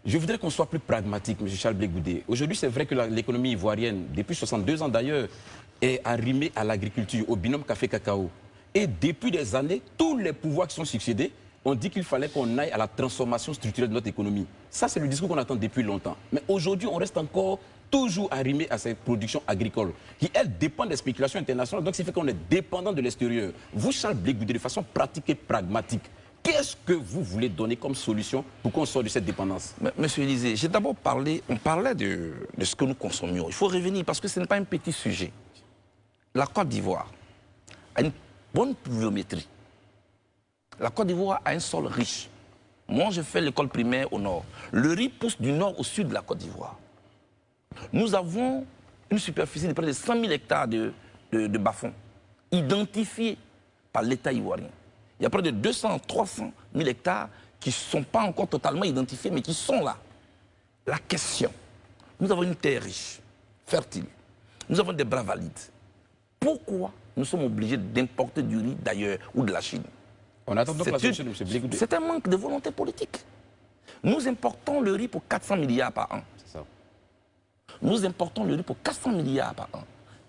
Je voudrais qu'on soit plus pragmatique, M. Charles Blé Goudé. Aujourd'hui, c'est vrai que l'économie ivoirienne, depuis 62 ans d'ailleurs, est arrimée à l'agriculture, au binôme café-cacao. Et depuis des années, tous les pouvoirs qui sont succédés ont dit qu'il fallait qu'on aille à la transformation structurelle de notre économie. Ça, c'est le discours qu'on attend depuis longtemps. Mais aujourd'hui, on reste encore toujours arrimé à cette production agricole, qui, elle, dépend des spéculations internationales. Donc, ça fait qu'on est dépendant de l'extérieur. Vous, Charles Blé Goudé, de façon pratique et pragmatique, qu'est-ce que vous voulez donner comme solution pour qu'on sorte de cette dépendance? Monsieur Élysée, j'ai d'abord parlé, on parlait de ce que nous consommions. Il faut revenir parce que ce n'est pas un petit sujet. La Côte d'Ivoire a une bonne pluviométrie. La Côte d'Ivoire a un sol riche. Moi, je fais l'école primaire au nord. Le riz pousse du nord au sud de la Côte d'Ivoire. Nous avons une superficie de près de 100 000 hectares de bas-fonds, identifiés par l'État ivoirien. Il y a près de 200 300 000 hectares qui ne sont pas encore totalement identifiés, mais qui sont là. La question, nous avons une terre riche, fertile, nous avons des bras valides. Pourquoi nous sommes obligés d'importer du riz d'ailleurs ou de la Chine? On attend donc la solution de M. Blé Goudé. C'est un manque de volonté politique. Nous importons le riz pour 400 milliards par an. C'est ça. Nous importons le riz pour 400 milliards par an.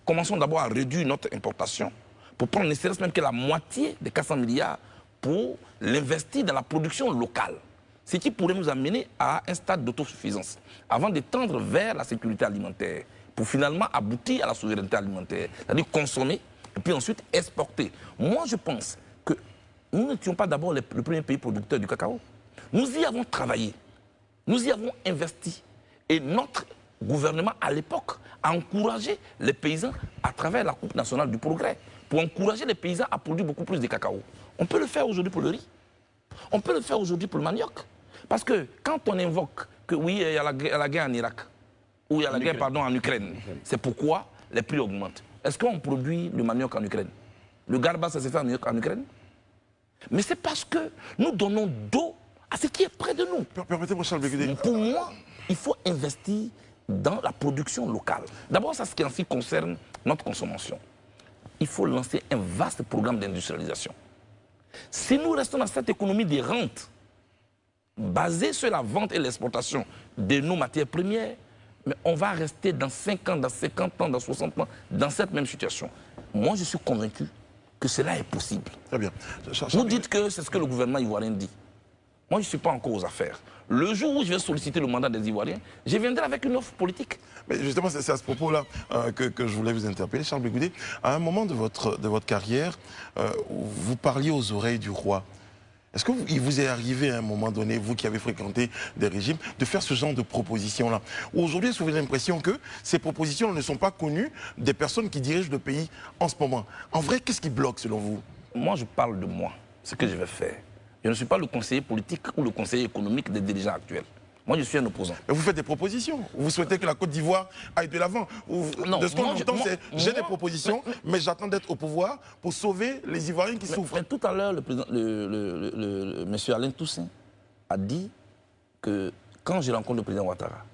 Commençons d'abord à réduire notre importation pour prendre ne serait-ce même que la moitié des 400 milliards pour l'investir dans la production locale. Ce qui pourrait nous amener à un stade d'autosuffisance avant de tendre vers la sécurité alimentaire pour finalement aboutir à la souveraineté alimentaire, c'est-à-dire consommer et puis ensuite exporter. Moi, je pense que nous n'étions pas d'abord le premier pays producteur du cacao. Nous y avons travaillé, nous y avons investi et notre gouvernement à l'époque a encouragé les paysans à travers la Coupe nationale du progrès pour encourager les paysans à produire beaucoup plus de cacao. On peut le faire aujourd'hui pour le riz, on peut le faire aujourd'hui pour le manioc. Parce que quand on invoque que oui, il y a la guerre en Irak, ou il y a la guerre en Ukraine, c'est pourquoi les prix augmentent. Est-ce qu'on produit le manioc en Ukraine? Le garba, ça se fait en Ukraine? Mais c'est parce que nous donnons d'eau à ce qui est près de nous. Permettez-moi, Charles Blé Goudé. Pour moi, il faut investir dans la production locale. D'abord, ça, ce qui en ce qui concerne notre consommation. Il faut lancer un vaste programme d'industrialisation. Si nous restons dans cette économie des rentes, basée sur la vente et l'exportation de nos matières premières, mais on va rester dans 5 ans, dans 50 ans, dans 60 ans, dans cette même situation. Moi, je suis convaincu que cela est possible. Très bien. Vous dites que c'est ce que le gouvernement ivoirien dit. Moi, je ne suis pas encore aux affaires. Le jour où je vais solliciter le mandat des Ivoiriens, je viendrai avec une offre politique. Mais justement, c'est à ce propos-là que je voulais vous interpeller, Charles Blé Goudé. À un moment de votre carrière, vous parliez aux oreilles du roi. Est-ce qu'il vous est arrivé à un moment donné, vous qui avez fréquenté des régimes, de faire ce genre de propositions-là? Aujourd'hui, est-ce que vous avez l'impression que ces propositions ne sont pas connues des personnes qui dirigent le pays en ce moment? En vrai, qu'est-ce qui bloque selon vous? Moi, je parle de moi, ce que je vais faire. Je ne suis pas le conseiller politique ou le conseiller économique des dirigeants actuels. Moi, je suis un opposant. Mais vous faites des propositions. Vous souhaitez que la Côte d'Ivoire aille de l'avant. De ce qu'on entend, c'est j'ai des propositions, mais j'attends d'être au pouvoir pour sauver les Ivoiriens qui souffrent. Mais tout à l'heure, M. Alain Toussaint a dit que quand je rencontre le président Ouattara,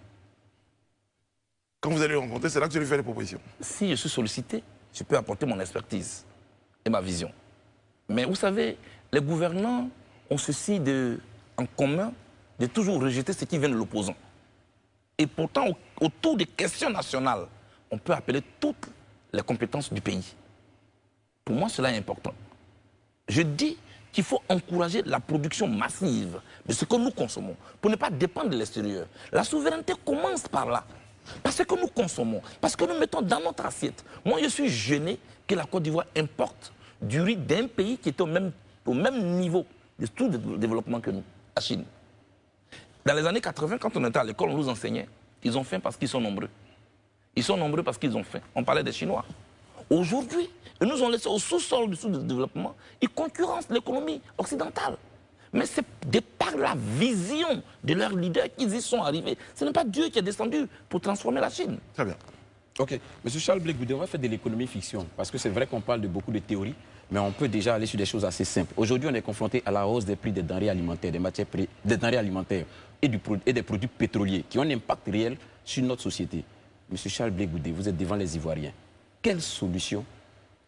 quand vous allez le rencontrer, c'est là que je lui fais des propositions. Si je suis sollicité, je peux apporter mon expertise et ma vision. Mais vous savez, les gouvernants ont ceci en commun de toujours rejeter ce qui vient de l'opposant. Et pourtant, autour des questions nationales, on peut appeler toutes les compétences du pays. Pour moi, cela est important. Je dis qu'il faut encourager la production massive de ce que nous consommons, pour ne pas dépendre de l'extérieur. La souveraineté commence par là. Parce que nous consommons, parce que nous mettons dans notre assiette. Moi, je suis gêné que la Côte d'Ivoire importe du riz d'un pays qui est au même niveau de tout développement que nous, la Chine. Dans les années 80, quand on était à l'école, on nous enseignait. Ils ont faim parce qu'ils sont nombreux. Ils sont nombreux parce qu'ils ont faim. On parlait des Chinois. Aujourd'hui, ils nous ont laissé au sous-sol du sous-développement. Ils concurrencent l'économie occidentale. Mais c'est de par la vision de leurs leaders qu'ils y sont arrivés. Ce n'est pas Dieu qui est descendu pour transformer la Chine. Très bien. Ok. Monsieur Charles Blé Goudé, on va faire de l'économie fiction. Parce que c'est vrai qu'on parle de beaucoup de théories, mais on peut déjà aller sur des choses assez simples. Aujourd'hui, on est confronté à la hausse des prix des denrées alimentaires, des denrées alimentaires et des produits pétroliers qui ont un impact réel sur notre société. Monsieur Charles Blé Goudé, vous êtes devant les Ivoiriens. Quelle solution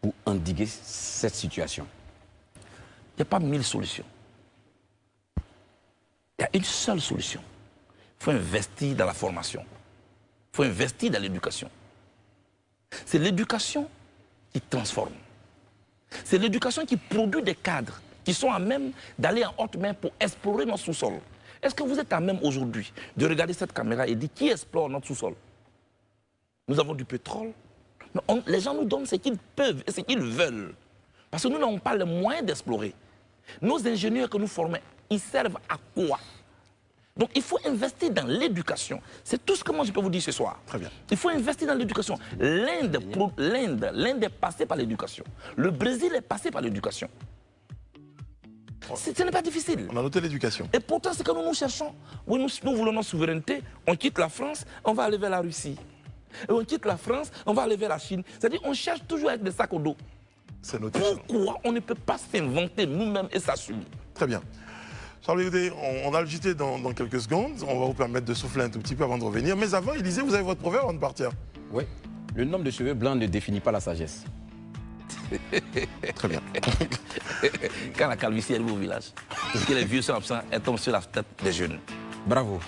pour endiguer cette situation? Il n'y a pas 1000 solutions. Il y a une seule solution. faut investir dans la formation. Il faut investir dans l'éducation. C'est l'éducation qui transforme. C'est l'éducation qui produit des cadres qui sont à même d'aller en haute main pour explorer notre sous-sol. Est-ce que vous êtes à même aujourd'hui de regarder cette caméra et dire qui explore notre sous-sol? Nous avons du pétrole. Mais les gens nous donnent ce qu'ils peuvent et ce qu'ils veulent. Parce que nous n'avons pas les moyens d'explorer. Nos ingénieurs que nous formons, ils servent à quoi? Donc il faut investir dans l'éducation. C'est tout ce que moi je peux vous dire ce soir. Très bien. Il faut investir dans l'éducation. L'Inde est passée par l'éducation. Le Brésil est passé par l'éducation. Ce n'est pas difficile. On a noté l'éducation. Et pourtant, c'est que nous cherchons. Oui, nous voulons notre souveraineté. On quitte la France, on va aller vers la Russie. Et on quitte la France, on va aller vers la Chine. C'est-à-dire qu'on cherche toujours avec des sacs au dos. C'est noté. Pourquoi on ne peut pas s'inventer nous-mêmes et s'assumer? Très bien. Charles Blégoudet, on a le JT dans quelques secondes. On va vous permettre de souffler un tout petit peu avant de revenir. Mais avant, Élisée, vous avez votre proverbe avant de partir. Oui. Le nombre de cheveux blancs ne définit pas la sagesse. Très bien. Quand la calvitie arrive au village, que les vieux sont absents, elle tombe sur la tête des jeunes. Bravo.